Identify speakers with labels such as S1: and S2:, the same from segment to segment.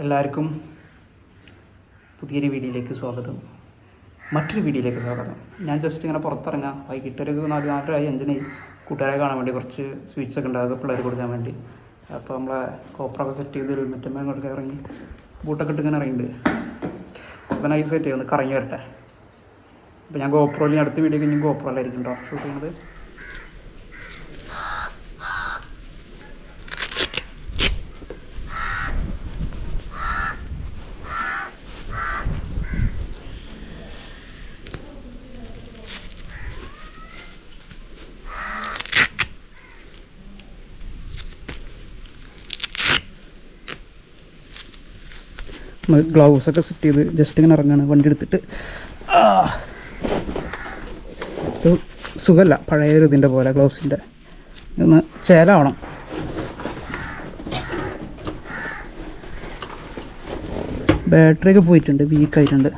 S1: എല്ലാവർക്കും പുതിയൊരു വീഡിയോയിലേക്ക് സ്വാഗതം. മറ്റൊരു വീഡിയോയിലേക്ക് സ്വാഗതം. ഞാൻ ജസ്റ്റ് ഇങ്ങനെ പുറത്തിറങ്ങാം. വൈകിട്ടൊരു 4:30-5 കൂട്ടുകാരെ കാണാൻ വേണ്ടി കുറച്ച് സ്വീറ്റ്സ് ഒക്കെ ഉണ്ടാകുക പിള്ളേർ കൊടുക്കാൻ വേണ്ടി. അപ്പോൾ നമ്മളെ കോപ്പറൊക്കെ സെറ്റ് ചെയ്ത് ഹെൽമെറ്റും അങ്ങോട്ടൊക്കെ ഇറങ്ങി ബൂട്ടൊക്കെ ഇട്ട് ഇങ്ങനെ ഇറങ്ങിയിട്ടുണ്ട്. അപ്പോൾ നൈസ് സെറ്റ് ചെയ്ത് ഒന്ന് കറങ്ങി വരട്ടെ. അപ്പോൾ ഞാൻ ഗോപ്രോയിൽ അടുത്ത വീഡിയോ കഴിഞ്ഞ് ഗോപ്രോയിലായിരിക്കും കേട്ടോ ഷൂട്ട് ചെയ്യുന്നത്. ഗ്ലൗസൊക്കെ സെറ്റ് ചെയ്ത് ജസ്റ്റ് ഇങ്ങനെ ഇറങ്ങാണ് വണ്ടി എടുത്തിട്ട്. സുഖമല്ല പഴയൊരു ഇതിൻ്റെ പോലെ ഗ്ലൗസിൻ്റെ ഒന്ന് ചേലാവണം. ബാറ്ററിയൊക്കെ പോയിട്ടുണ്ട്, വീക്കായിട്ടുണ്ട്.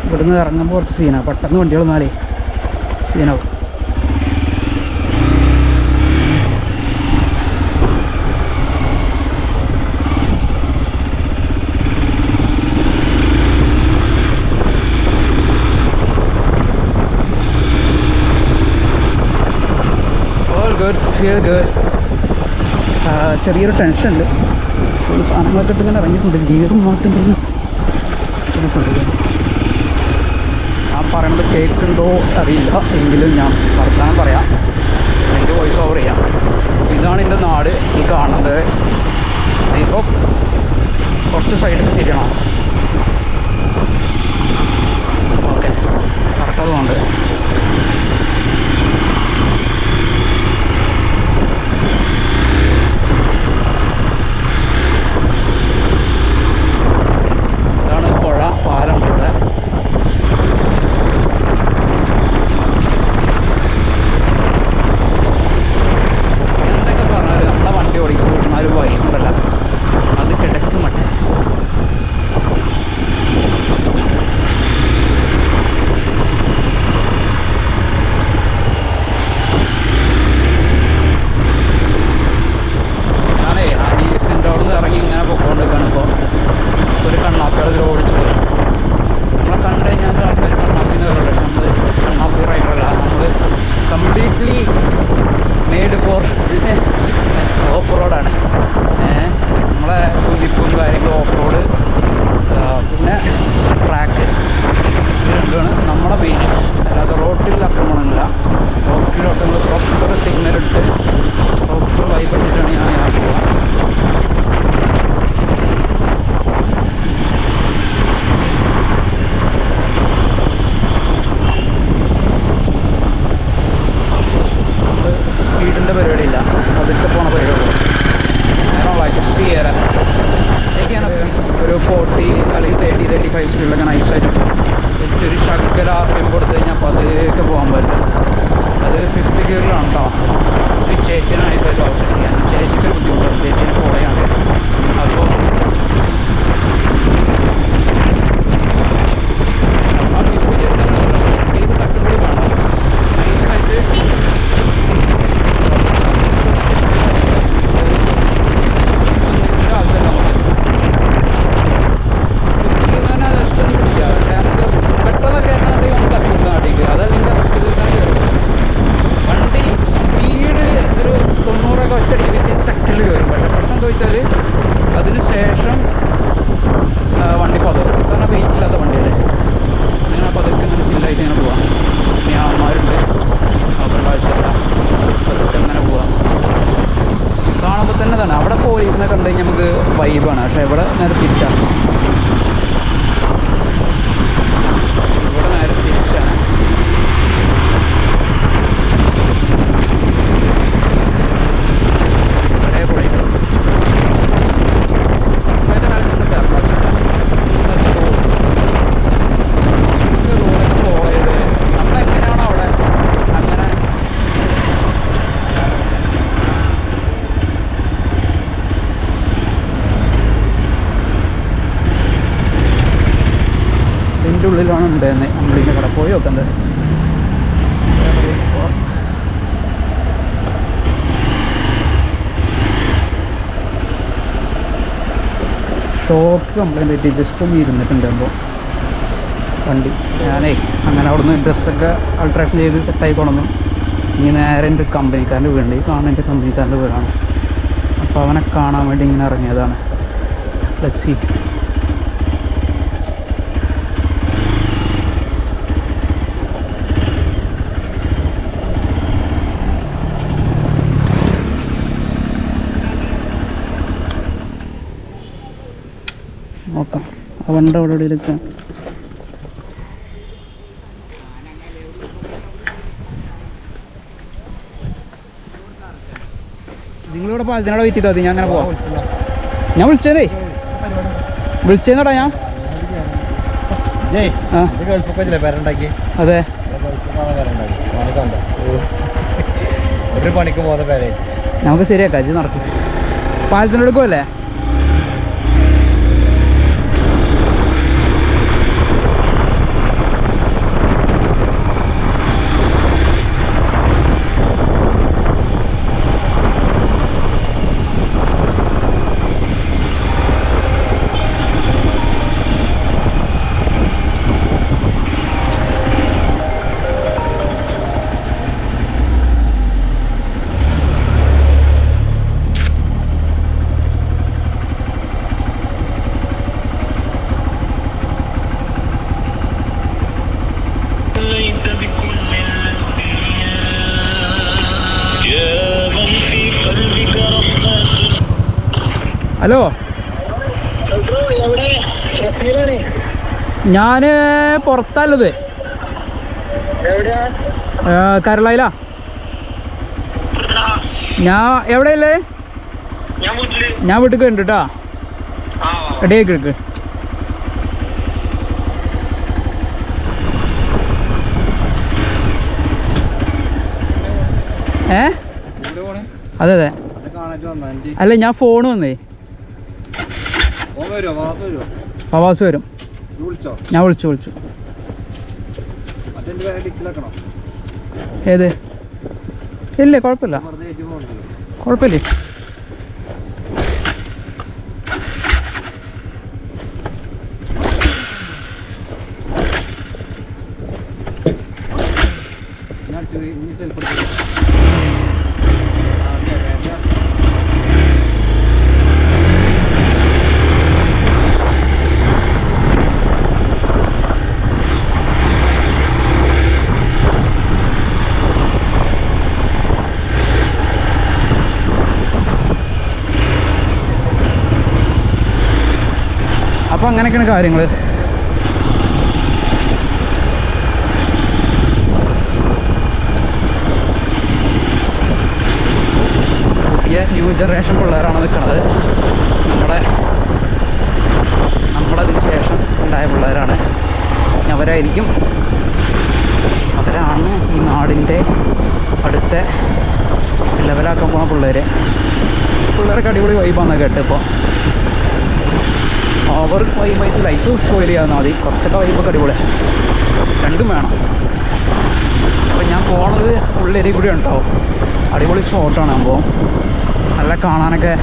S1: ഇവിടുന്ന് ഇറങ്ങുമ്പോൾ കുറച്ച് സീനാണ്. പെട്ടെന്ന് വണ്ടികൾ നാലേ സീനാവും. All good, feel good. ചെറിയൊരു ടെൻഷൻ ഉണ്ട്. സാധനങ്ങളൊക്കെ ഇട്ട് ഇങ്ങനെ ഇറങ്ങിയിട്ടുണ്ട്. ഗിയറും മാറ്റും. പറയുന്നത് കേൾക്കുന്നുണ്ടോ അറിയില്ല, എങ്കിലും ഞാൻ വർത്താനം പറയാം, എനിക്ക് വോയിസ് ഓവർ ചെയ്യാം. ഇതാണ് എൻ്റെ നാട്, ഈ കാണുന്നത്. ഇപ്പോൾ കുറച്ച് സൈഡൊക്കെ തിരിയണം. ഓക്കെ, കറക്റ്റതുകൊണ്ട് ഇതാണ് പുഴ, പാലം ഇവിടെ. ഓടിക്കുമ്പോൾ വൈകുണ്ടല്ല, അത് കിടക്കും മറ്റേ. ഞാനേ ഹനീസിൻ്റെ അവിടെ നിന്ന് ഇറങ്ങി ഇങ്ങനെ പൊക്കോണ്ടിരിക്കുകയാണ്. ഇപ്പോൾ ഒരു കണ്ണാപ്പികൾ ഇതിൽ ഓടിച്ചു പോയി. നമ്മളെ കണ്ടു കഴിഞ്ഞാൽ ആൾക്കാർ കണ്ണാപ്പി എന്ന് പറയുന്നത്, പക്ഷെ നമ്മൾ കണ്ണാപ്പി റൈഡറല്ല. നമ്മൾ കംപ്ലീറ്റ്ലി മെയ്ഡ് ഫോർ ഓഫ് റോഡാണ്. നമ്മളെ കുതിപ്പും കാര്യങ്ങളും ഓഫ് റോഡ്, പിന്നെ ട്രാക്ക്, ഇത് രണ്ടുമാണ് നമ്മുടെ മെയിൻ. അല്ലാതെ റോട്ടിൽ ആക്രമണമില്ല. റോട്ടിലൊക്കെ നമ്മൾ പ്രോപ്പർ സിഗ്നൽ ഇട്ട് പ്രോപ്പർ വൈബ് ഇട്ടിട്ടാണ് ഞാൻ യാത്ര ചെയ്യുന്നത്. സ്പീഡിൻ്റെ പരിപാടിയില്ല, അതൊക്കെ പോണ പരിപാടിയുള്ളൂ. ജസ്റ്റ് ചെയ്യാൻ ഒരു 40 അല്ലെങ്കിൽ 30-35 സ്പീഡിലൊക്കെ നൈസായിട്ട് ഒരു ശകല RPM കൊടുത്തു കഴിഞ്ഞാൽ അപ്പോൾ അതിലേക്ക് പോകാൻ പറ്റും. അത് 5th ഗിയറിലാണ് കേട്ടോ. ഈ ചേച്ചിനെ നൈസായിട്ട് ഓപ്ഷൻ ചെയ്യാൻ. ചേച്ചിക്കൊരു ബുദ്ധിമുട്ടാണ്, ചേച്ചിനെ പോയാണ്. അപ്പോൾ ആ 5th ഗിയറിൽ തട്ടുപൊളി വേണം നൈസായിട്ട്. അതിനുശേഷം ഇതിൻ്റെ ഉള്ളിലാണ് ഉണ്ടായിരുന്നത്. നമ്മളിതിൻ്റെ കട പോയി നോക്കുന്നത്. ഷോക്ക് കംപ്ലൈൻറ്റ് ആയിട്ട് ജസ്റ്റ് ഒന്ന് ഇരുന്നിട്ടുണ്ടാകുമ്പോൾ വണ്ടി ഞാനേ അങ്ങനെ അവിടുന്ന് ഡ്രസ്സൊക്കെ അൾട്രേഷൻ ചെയ്ത് സെറ്റായി കൊണ്ടു. ഇനി നേരെ എൻ്റെ കമ്പനിക്കാരൻ്റെ വീടുണ്ട്. ഈ കാണുന്ന എൻ്റെ കമ്പനിക്കാരൻ്റെ വീടാണ്. അപ്പോൾ അവനെ കാണാൻ വേണ്ടി ഇങ്ങനെ ഇറങ്ങിയതാണ്. Let's see. നോക്കാം അവൻ്റെ അവിടെ എവിടെയൊക്കെ നിങ്ങളിവിടെ പാലത്തിനോടെ വെയിറ്റ് ചെയ്താൽ മതി. ഞാൻ അങ്ങനെ പോവാം. ഞാൻ വിളിച്ചതേ വിളിച്ചേന്നോടാ ഞാൻ. അതെ
S2: ഒരു പണിക്ക് പോകുന്ന പേരെ
S1: നമുക്ക് ശരിയാക്കാം. അജ് നടക്കും. പാലത്തിനോട് അല്ലേ? ഹലോ, ഞാൻ പുറത്തല്ലത്, കരളയിലാ. ഞാൻ എവിടെയല്ലേ? ഞാൻ വീട്ടിൽ ഉണ്ട് കേട്ടോ. റെഡി ആക്കി എടുക്ക്. അതെ അതെ. അല്ല ഞാൻ ഫോൺ വന്നേ. ഫവാസ് വരും. ഞാൻ വിളിച്ചു. ഏത്? ഇല്ലേ, കുഴപ്പമില്ല. അപ്പോൾ അങ്ങനെയൊക്കെയാണ് കാര്യങ്ങൾ. പുതിയ ന്യൂ ജനറേഷൻ പിള്ളേരാണ് നിൽക്കുന്നത്. നമ്മളതിന് ശേഷം ഉണ്ടായ പിള്ളേരാണ്. അവരാണ് ഈ നാടിൻ്റെ അടുത്ത ലെവലാക്കാൻ പോകുന്ന പിള്ളേരൊക്കെ അടിപൊളി വൈബാണെന്ന് കേട്ട്. ഇപ്പോൾ ഓവർ വൈബായിട്ട് ലൈഫ് സ്പോയിൽ ചെയ്യാമെന്നാൽ മതി. കുറച്ചൊക്കെ വൈബൊക്കെ അടിപൊളി, രണ്ടും വേണം. അപ്പം ഞാൻ പോണത് ഉള്ളേരിയ കൂടി ഉണ്ടാവും. അടിപൊളി സ്പോട്ടാണ്. അപ്പോൾ നല്ല കാണാനൊക്കെ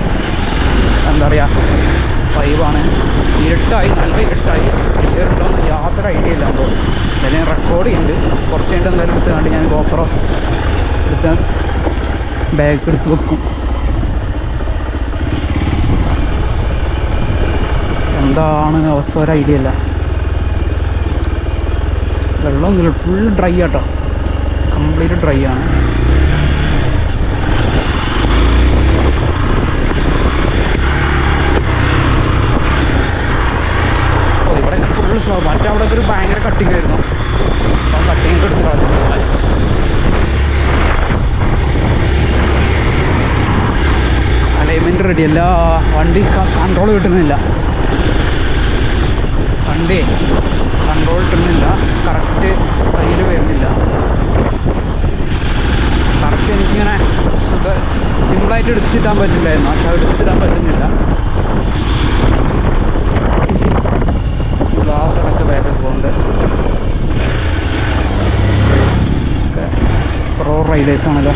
S1: എന്താ പറയുക, വൈബാണ്. നല്ല ഇരുട്ടായി. ക്ലിയർ ഉണ്ടോയെന്ന് യാതൊരു ഐഡിയ ഇല്ല. അപ്പോൾ എന്തായാലും റെക്കോർഡ് ചെയ്യുന്നുണ്ട്. കുറച്ച് കഴിഞ്ഞിട്ട് എന്തായാലും എടുത്ത് കണ്ട് ഞാൻ GoPro എടുത്ത് ബാഗ് എടുത്ത് വെക്കും. എന്താണ് അവസ്ഥ ഒരു ഐഡിയ ഇല്ല. വെള്ളമൊന്നുമില്ല, ഫുൾ ഡ്രൈ ആട്ടോ, കംപ്ലീറ്റ് ഡ്രൈ ആണ്. ഇവിടെ ഫുൾ സ്ലോ. മറ്റവിടെ ഒരു ഭയങ്കര കട്ടിങ് ആയിരുന്നു. അപ്പം കട്ടിങ് എടുത്ത് കളഞ്ഞിട്ടുള്ള അലൈൻമെൻറ്റ് റെഡിയല്ല. വണ്ടി കൺട്രോൾ കിട്ടുന്നില്ല. കറക്റ്റ് കയ്യിൽ വരുന്നില്ല. കറക്റ്റ് എനിക്കിങ്ങനെ സിമ്പിളായിട്ട് എടുത്തിട്ടാൻ പറ്റില്ലായിരുന്നു. പക്ഷെ അത് എടുത്തിടാൻ പറ്റുന്നില്ല. ഗ്ലാസ് അടക്കം ബാക്കിൽ പോകുന്നുണ്ട്. ഹൈലൈറ്റ്സ് ആണല്ലോ.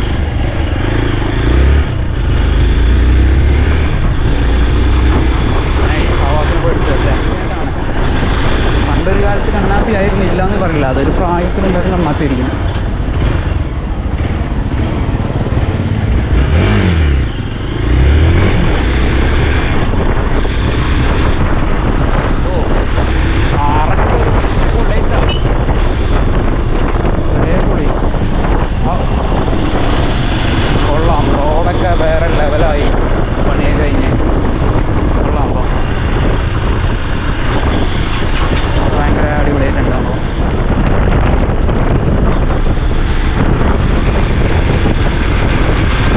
S1: ആവാസിനെ പോയി എടുത്ത് വെച്ചാൽ പണ്ടൊരു കാലത്ത് കണ്ണാപ്പി ആയിരുന്നില്ല എന്ന് പറയില്ല, അതൊരു പ്രായത്തിലുണ്ടായിരുന്ന കണ്ണാപ്പി ആയിരിക്കും. കൊള്ളാം, റോഡൊക്കെ വേറെ ലെവലായി പണിയൊക്കെ കഴിഞ്ഞ് കൊള്ളാം. അപ്പോൾ ഭയങ്കര അടിപൊളിയായിട്ടുണ്ടാകുമ്പോൾ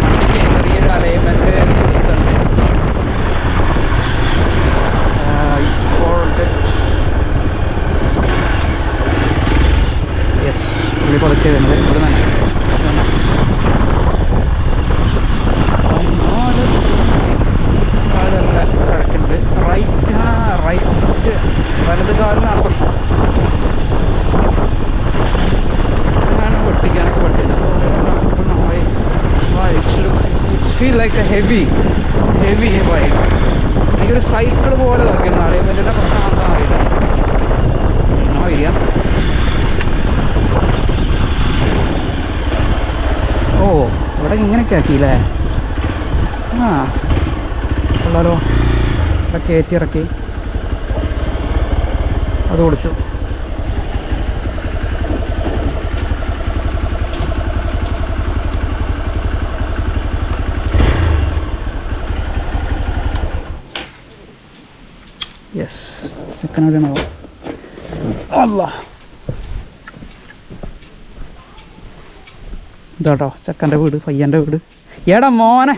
S1: വണ്ടിക്ക് ചെറിയൊരു അലൈൻമെൻറ്റ് ഇതുണ്ട്. യെസ്, പുള്ളി പൊളിച്ച് വരുന്നത് ഇവിടെ തന്നെ. കിടക്കുന്നുണ്ട് റൈറ്റ് വലത് കാലിനാണ് പ്രശ്നം. അങ്ങനെ പൊട്ടിക്കാനൊക്കെ പറ്റില്ല. It's feel like A heavy bike. എനിക്കൊരു സൈക്കിൾ പോലെ നോക്കിയിരുന്നു. അലൈൻമെൻറ്റിൻ്റെ പ്രശ്നം എന്താ അറിയില്ല. അറിയാം. ഓ, ഇവിടെ ഇങ്ങനെയൊക്കെ ആക്കിയില്ലേ? ആ ഉള്ളാലോ. ഇവിടെ കയറ്റി ഇറക്കി അത് ഓടിച്ചു. യെസ്, ചെക്കനോടാണോ? അല്ല ഇതാട്ടോ ചെക്കൻ്റെ വീട്, പയ്യൻ്റെ വീട്. ഏടാ മോനെ,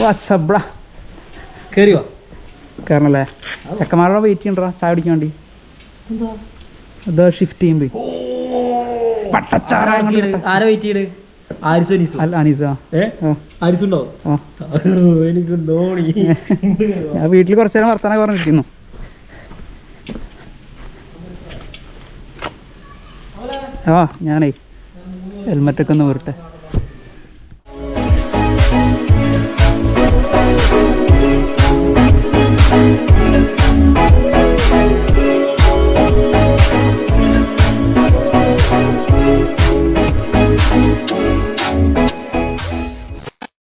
S1: വാട്സബ്ര
S2: കയറിയോ?
S1: കയറണല്ലേ? ചെക്കന്മാരുടെ വെയിറ്റ് ചെയ്യണ്ടാ ചായ കുടിക്കാൻ വേണ്ടി. ഷിഫ്റ്റ് ചെയ്യുമ്പോ
S2: ആരെ വെയിറ്റ് ചെയ്യണേ?
S1: ഞാൻ വീട്ടിൽ കുറച്ചു നേരം വർത്താനം പറഞ്ഞിരിക്കുന്നു. ഞാനേ ഹെൽമെറ്റൊക്കെ ഒന്ന് വരട്ടെ.